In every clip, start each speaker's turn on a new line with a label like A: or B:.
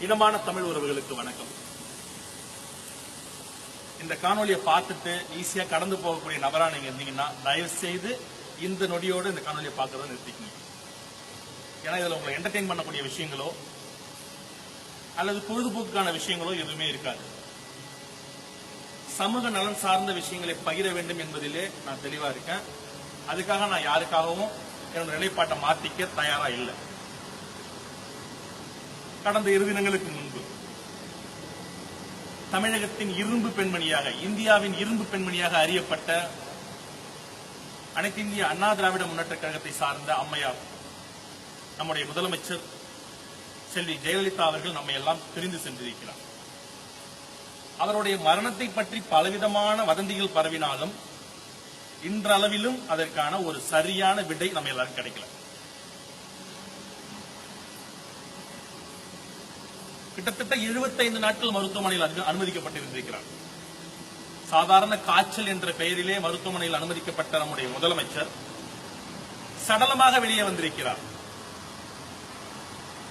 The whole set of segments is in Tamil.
A: இனமான தமிழ் உறவுகளுக்கு வணக்கம். இந்த காணொலியை பார்த்துட்டு ஈஸியா கடந்து போகக்கூடிய நபரா நீங்க இருந்தீங்கன்னா தயவு செய்து இந்த நொடியோடு இந்த காணொலியை பார்க்கறத நிறுத்திக்கணும். ஏன்னா இதுல உங்களை என்டர்டெயின் பண்ணக்கூடிய விஷயங்களோ அல்லது பொழுதுபோக்குக்கான விஷயங்களோ எதுவுமே இருக்காது. சமூக நலன் சார்ந்த விஷயங்களை பகிர வேண்டும் என்பதிலே நான் தெளிவா இருக்கேன். அதுக்காக நான் யாருக்காகவும் என்னோட நிலைப்பாட்டை மாத்திக்க தயாரா இல்லை. கடந்த 2 தினங்களுக்கு முன்பு தமிழகத்தின் இரும்பு பெண்மணியாக, இந்தியாவின் இரும்பு பெண்மணியாக அறியப்பட்ட அனைத்து இந்திய அண்ணா திராவிட முன்னேற்ற கழகத்தை சார்ந்த அம்மையார், நம்முடைய முதலமைச்சர் செல்வி ஜெயலலிதா அவர்கள் நம்மை எல்லாம் பிரிந்து சென்றிருக்கிறார். அவருடைய மரணத்தை பற்றி பலவிதமான வதந்திகள் பரவினாலும் இன்றளவிலும் அதற்கான ஒரு சரியான விடை நம்ம எல்லாரும் கிடைக்கல. கிட்டத்தட்ட 75 நாட்கள் மருத்துவமனையில் அனுமதிக்கப்பட்டிருந்திருக்கிறார். சாதாரண காய்ச்சல் என்ற பெயரிலே மருத்துவமனையில் அனுமதிக்கப்பட்ட நம்முடைய முதலமைச்சர் சடலமாக வெளியே வந்திருக்கிறார்.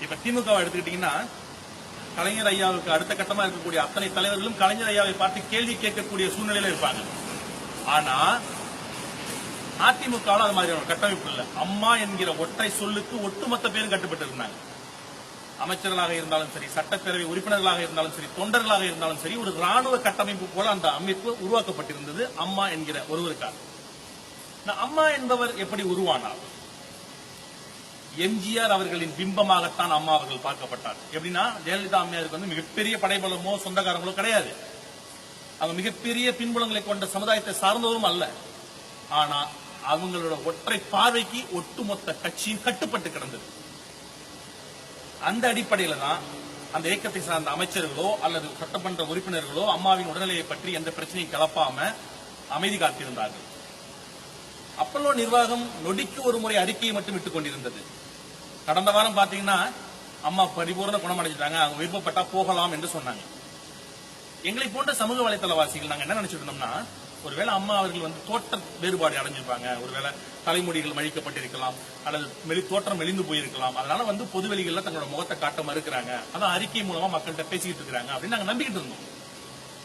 A: இப்ப திமுக எடுத்துக்கிட்டீங்கன்னா, கலைஞர் ஐயாவுக்கு அடுத்த கட்டமா இருக்கக்கூடிய அத்தனை தலைவர்களும் கலைஞர் ஐயாவை பார்த்து கேள்வி கேட்கக்கூடிய சூழ்நிலையில இருப்பாங்க. ஆனா அதிமுக அது மாதிரியான கட்டமைப்பு இல்ல. அம்மா என்கிற ஒற்றை சொல்லுக்கு ஒட்டுமொத்த பேரும் கட்டுப்பட்டு இருந்தாங்க. அமைச்சர்களாக இருந்தாலும் சரி, சட்டப்பேரவை உறுப்பினர்களாக இருந்தாலும் சரி, தொண்டர்களாக இருந்தாலும் சரி, ஒரு ராணுவ கட்டமைப்பு போல அந்த அமைப்பு உருவாக்கப்பட்டிருந்தது அம்மா என்கிற ஒருவருக்காக. அம்மா என்பவர் எப்படி உருவானார்? எம்ஜிஆர் அவர்களின் பிம்பமாகத்தான் அம்மா அவர்கள் பார்க்கப்பட்டார். எப்படின்னா, ஜெயலலிதா அம்மையாருக்கு வந்து மிகப்பெரிய படைபலமோ சொந்தக்காரங்களோ கிடையாது. அவங்க மிகப்பெரிய பின்புலங்களை கொண்ட சமுதாயத்தை சார்ந்தவரும் அல்ல. ஆனா அவங்களோட ஒற்றை பார்வைக்கு ஒட்டுமொத்த கட்சியும் கட்டுப்பட்டு கிடந்தது. அந்த அடிப்படையில தான் அந்த இயக்கத்தை சார்ந்த அமைச்சர்களோ அல்லது சட்டமன்ற உறுப்பினர்களோ அம்மாவின் உடல்நிலையை பற்றி எந்த பிரச்சனையும் கலப்பாம அமைதி காத்திருந்தார்கள். அப்பல்லோ நிர்வாகம் நொடிக்கு ஒரு முறை அறிக்கையை மட்டும் விட்டுக் கொண்டிருந்தது. கடந்த வாரம் பாத்தீங்கன்னா, அம்மா பரிபூர்ண குணமடைஞ்சிட்டாங்க, அவங்க விருப்பப்பட்டா போகலாம் என்று சொன்னாங்க. எங்களை போன்ற சமூக வலைதளவாசிகள் நாங்க என்ன நினைச்சிட்டு இருந்தோம்னா, ஒருவேளை அம்மா அவர்கள் வந்து தோற்ற வேறுபாடு அடைஞ்சிருப்பாங்க, ஒருவேளை தலைமுடிகள் மழிக்கப்பட்டிருக்கலாம், அல்லது தோற்றம் மெலிந்து போயிருக்கலாம், அதனால வந்து பொதுவெளிகளில் தங்களோட முகத்தை காட்ட மறுக்கிறாங்க, அதான் அறிக்கை மூலமா மக்கள்கிட்ட பேசிக்கிட்டு இருக்காங்க அப்படின்னு நாங்க நம்பிக்கிட்டு இருந்தோம்.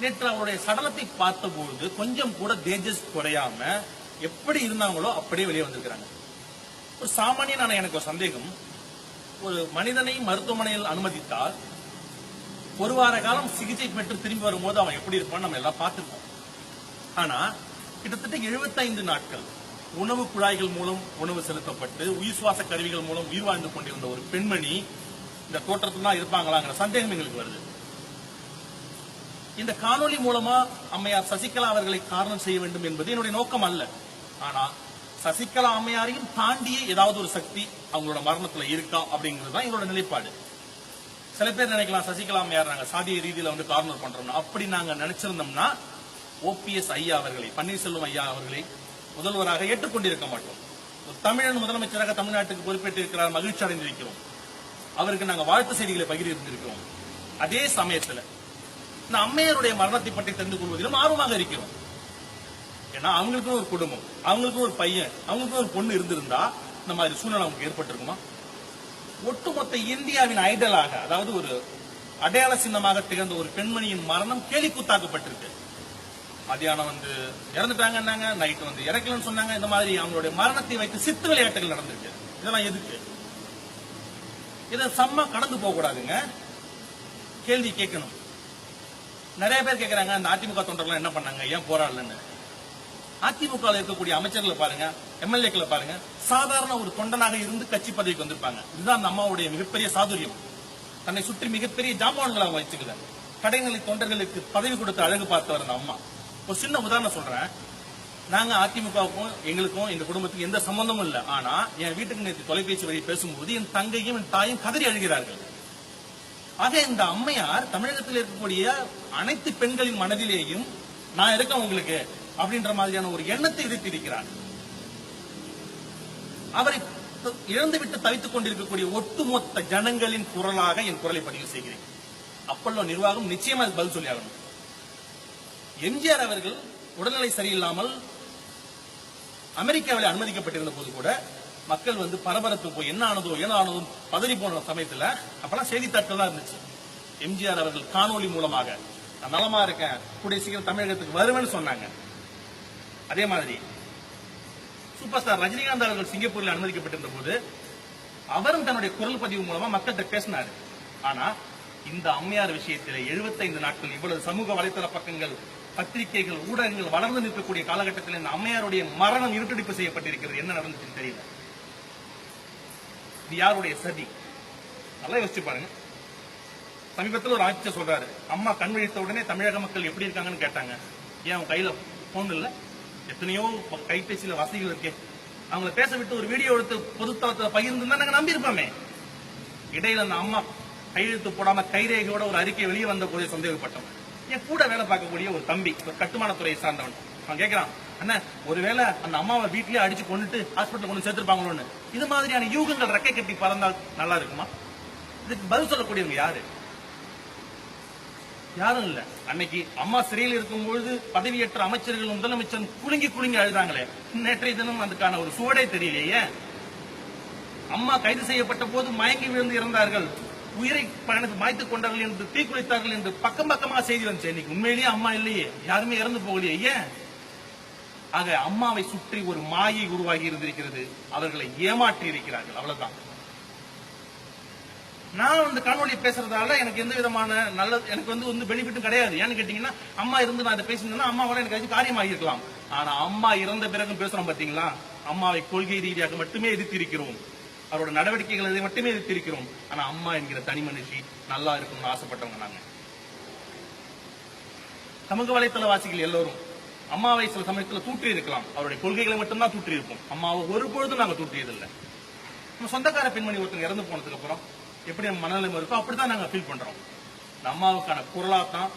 A: நேற்று அவருடைய சடலத்தை பார்த்தபோது கொஞ்சம் கூட தேஜஸ் குறையாம எப்படி இருந்தாங்களோ அப்படியே வெளியே வந்திருக்கிறாங்க. ஒரு சாமானியனான எனக்கு ஒரு சந்தேகம், ஒரு மனிதனை மருத்துவமனையில் அனுமதித்தால் 1 வார காலம் சிகிச்சை பெற்று திரும்பி வரும்போது அவன் எப்படி இருப்பான்னு நம்ம எல்லாம் பார்த்திருக்கோம். ஆனா கிட்டத்தட்ட 75 நாட்கள் உணவு குழாய்கள் மூலம் உணவு செலுத்தப்பட்டு உயிர் சுவாச கருவிகள் மூலம் உயிர் வாழ்ந்து கொண்டிருந்த ஒரு பெண்மணி இந்த தோற்றத்தில் தான் இருப்பாங்களாங்கிற சந்தேகம் எங்களுக்கு வருது. இந்த காணொலி மூலமா அம்மையார் சசிகலா அவர்களை காரணம் செய்ய வேண்டும் என்பது என்னுடைய நோக்கம் அல்ல. ஆனா சசிகலா அம்மையாரையும் தாண்டிய ஏதாவது ஒரு சக்தி அவங்களோட மரணத்துல இருக்கா அப்படிங்கிறது தான் எங்களோட நிலைப்பாடு. சில பேர் நினைக்கலாம், சசிகலா அம்மையார் நாங்க சாதிய ரீதியில வந்து கார்னர் பண்றோம். அப்படி நாங்க நினைச்சிருந்தோம்னா OPS ஐயா அவர்களை, பன்னீர்செல்வம் ஐயா அவர்களை முதல்வராக ஏற்றுக்கொண்டிருக்க மாட்டோம். ஒரு தமிழன் முதலமைச்சராக தமிழ்நாட்டுக்கு பொறுப்பேற்றிருக்கிறார், மகிழ்ச்சி அடைந்திருக்கிறோம். அவருக்கு நாங்கள் வாழ்த்து செய்திகளை பகிர்ந்திருக்கிறோம். அதே சமயத்தில் இந்த அம்மையாருடைய மரணத்தை பற்றி தெரிந்து கொள்வதிலும் ஆர்வமாக இருக்கிறோம். ஏன்னா அவங்களுக்கும் ஒரு குடும்பம், அவங்களுக்கும் ஒரு பையன், அவங்களுக்கும் ஒரு பொண்ணு இருந்திருந்தா இந்த மாதிரி சூழ்நிலை அவங்களுக்கு ஏற்பட்டிருக்குமா? ஒட்டுமொத்த இந்தியாவின் ஐடலாக, அதாவது ஒரு அடையாள சின்னமாக திகழ்ந்த ஒரு பெண்மணியின் மரணம் கேலிக்கூத்தாக்கப்பட்டிருக்கு. மதியானம் வந்து இறந்துட்டாங்க, நைட்டு வந்து இறக்கலன்னு சொன்னாங்க. இந்த மாதிரி அவங்களுடைய மரணத்தை வைத்து சித்து விளையாட்டுகள் நடந்திருக்கு. இதெல்லாம் எதுக்கு? இதை சம்மா கடந்து போக கூடாதுங்க, கேள்வி கேட்கணும். நிறைய பேர் கேட்கறாங்க, இந்த அதிமுக தொண்டர்கள் என்ன பண்ணாங்க, ஏன் போராடலன்னு. அதிமுக இருக்கக்கூடிய அமைச்சர்களை பாருங்க, MLA-க்களை பாருங்க, சாதாரண ஒரு தொண்டனாக இருந்து கட்சி பதவிக்கு வந்திருப்பாங்க. இதுதான் அந்த அம்மாவுடைய மிகப்பெரிய சாதுரியம். தன்னை சுற்றி மிகப்பெரிய ஜாம்பவான்களை வச்சுக்கல. கடைநிலை தொண்டர்களுக்கு பதவி கொடுத்து அழகு பார்த்தவர் அந்த அம்மா. ஒரு சின்ன உதாரணம் சொல்றேன். நாங்க அதிமுகவுக்கும் எங்களுக்கும் எங்க குடும்பத்துக்கு எந்த சம்பந்தமும் இல்லை. ஆனா என் வீட்டுக்கு நேற்று தொலைபேசி வழி பேசும்போது என் தங்கையும் என் தாயும் கதறி அழுகிறார்கள். ஆக இந்த அம்மையார் தமிழகத்தில் இருக்கக்கூடிய அனைத்து பெண்களின் மனதிலேயும் நான் இருக்கேன் உங்களுக்கு அப்படின்ற மாதிரியான ஒரு எண்ணத்தை விதைத்திருக்கிறார். அவரை இழந்துவிட்டு தவித்துக் கொண்டிருக்கக்கூடிய ஒட்டுமொத்த ஜனங்களின் குரலாக என் குரலை பதிவு செய்கிறேன். அப்பல்லோ நிர்வாகம் நிச்சயமா பதில் சொல்லி ஆகணும். எம்ஜிஆர் அவர்கள் உடல்நிலை சரியில்லாமல் அமெரிக்காவில் அனுமதிக்கப்பட்டிருந்த போது கூட மக்கள் வந்து பரபரப்பு போய் என்ன ஆனதோ பதறி போன சமயத்துல அப்பெல்லாம் செய்தித்தாட்கள் தான் இருந்துச்சு. எம்ஜிஆர் அவர்கள் காணொலி மூலமாக நான் நலமா இருக்கேன், கூடிய சீக்கிரம் தமிழகத்துக்கு வருவேன்னு சொன்னாங்க. அதே மாதிரி சூப்பர் ஸ்டார் ரஜினிகாந்த் அவர்கள் சிங்கப்பூரில் அனுமதிக்கப்பட்டிருந்த போது அவரும் தன்னுடைய குரல் பதிவு மூலமா மக்கள்கிட்ட பேசினாரு. ஆனா இந்த அம்மையார் விஷயத்தில் 75 நாட்கள் இவ்வளவு சமூக வலைதள பக்கங்கள், பத்திரிகைகள், ஊடகங்கள் வளர்ந்து நிற்கக்கூடிய காலகட்டத்தில் இந்த அம்மையாருடைய மரணம் இருட்டடிப்பு செய்யப்பட்டிருக்கிறது. என்ன நடந்துச்சுன்னு தெரியல. இது யாருடைய சதி? நல்லா யோசிச்சு பாருங்க. சமீபத்தில் ஒரு ஆட்சியர் சொல்றாரு, அம்மா கண் விழித்த உடனே தமிழக மக்கள் எப்படி இருக்காங்கன்னு கேட்டாங்க. ஏன் அவங்க கையில போன் இல்ல? எத்தனையோ கைபேசியில வசதிகள் இருக்கே, அவங்கள பேச விட்டு ஒரு வீடியோ எடுத்து பொதுத்தளத்தில் பகிர்ந்து நாங்க நம்பி இருப்போமே. இடையில அந்த அம்மா கையெழுத்து போடாம கைரேகையோட ஒரு அறிக்கை வெளியே வந்த போதே சந்தேகப்பட்டோம். என் கூட வேலை பார்க்கக்கூடிய ஒரு தம்பி, ஒரு கட்டுமானத்துறையை சார்ந்தவன், அவன் கேட்கிறான், அண்ணா ஒருவேளை அந்த அம்மாவை வீட்லயே அடிச்சு கொண்டுட்டு ஹாஸ்பிட்டல் கொண்டு சேர்த்திருப்பாங்களோன்னு. இது மாதிரியான யூகங்கள் ரெக்கை கட்டி பறந்தால் நல்லா இருக்குமா? இதுக்கு பதில் சொல்லக்கூடியவங்க யாரு? யாரும் இல்ல. அன்னைக்கு அம்மா சிறையில் இருக்கும்பொழுது பதவியேற்ற அமைச்சர்கள், முதலமைச்சர் குலுங்கி குலுங்கி அழுதாங்களே, நேற்றைய தினம் அதுக்கான ஒரு சுவடே தெரியலையே. அம்மா கைது செய்யப்பட்ட போது மயங்கி விழுந்து இறந்தார்கள், உயிரை மாய்த்துக் கொண்டார்கள் என்று, தீக்குளித்தார்கள் என்று பக்கம் பக்கமா செய்தி வந்துச்சு. இன்னைக்கு உண்மையிலேயே அம்மா இல்லையே, யாருமே இறந்து போகலையே. ஏன்? ஆக அம்மாவை சுற்றி ஒரு மாயை உருவாகி இருந்திருக்கிறது. அவர்களை ஏமாற்றி இருக்கிறார்கள், அவ்வளவுதான். நான் வந்து காணொலி பேசுறதால எனக்கு எந்த விதமான நல்லது, எனக்கு வந்து பெனிஃபிட்டும் கிடையாது. ஏன்னு கேட்டீங்கன்னா, அம்மா இருந்து நான் அதை பேசினா அம்மாவால எனக்கு காரியமாக இருக்கலாம். ஆனா அம்மா இறந்த பிறகு பேசுறோம் பாத்தீங்களா, அம்மாவை கொள்கை ரீதியாக மட்டுமே எதிர்த்திருக்கிறோம், அவரோட நடவடிக்கைகளை மட்டுமே எதிர்த்திருக்கிறோம். ஆனா அம்மா என்கிற தனி மனுஷி நல்லா இருக்கணும்னு ஆசைப்பட்டவங்க நாங்க. சமூக வலைத்தளவாசிகள் எல்லோரும் அம்மாவை சில சமயத்தில் தூற்றி இருக்கலாம், அவருடைய கொள்கைகளை மட்டும்தான் தூற்றி இருப்போம். அம்மாவை ஒருபொழுதும் நாங்க தூற்றியதில்லை. நம்ம சொந்தக்கார பெண்மணி ஒருத்தங்க இறந்து போனதுக்கு அப்புறம் எப்படி நம்ம மனநிலைமை இருக்கோ அப்படித்தான் நாங்க ஃபீல் பண்றோம். இந்த அம்மாவுக்கான குரலாத்தான்,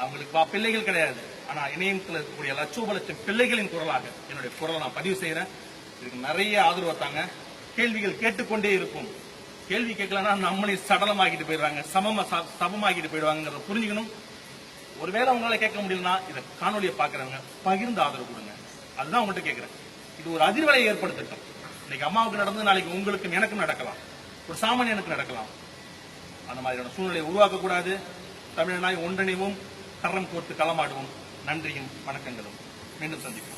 A: அவங்களுக்கு பிள்ளைகள் கிடையாது, ஆனா இணையத்தில் இருக்கக்கூடிய லட்சோப லட்சம் பிள்ளைகளின் குரலாக என்னுடைய குரலை நான் பதிவு செய்யறேன். இதுக்கு நிறைய ஆதரவு தாங்க. கேள்விகள் கேட்டுக்கொண்டே இருக்கும். கேள்வி கேட்கலன்னா நம்மளை சடலமாக்கிட்டு போயிடுறாங்க, சமமாக்கிட்டு போயிடுவாங்கிறத புரிஞ்சுக்கணும். ஒருவேளை உங்களால கேட்க முடியலன்னா இதை காணொலியை பாக்குறவங்க பகிர்ந்து ஆதரவு கொடுங்க. அதுதான் உங்கள்கிட்ட கேட்கிறேன். இது ஒரு அதிர்வலை ஏற்படுத்தட்டும். இன்னைக்கு அம்மாவுக்கு நடந்து நாளைக்கு உங்களுக்கும் எனக்கும் நடக்கலாம், ஒரு சாமானியனுக்கு நடக்கலாம். அந்த மாதிரியான சூழ்நிலையை உருவாக்கக்கூடாது. தமிழனாய் ஒன்றிணைவும், கரம் கோர்த்து களமாடுவோம். நன்றியும் வணக்கங்களும். மீண்டும் சந்திப்போம்.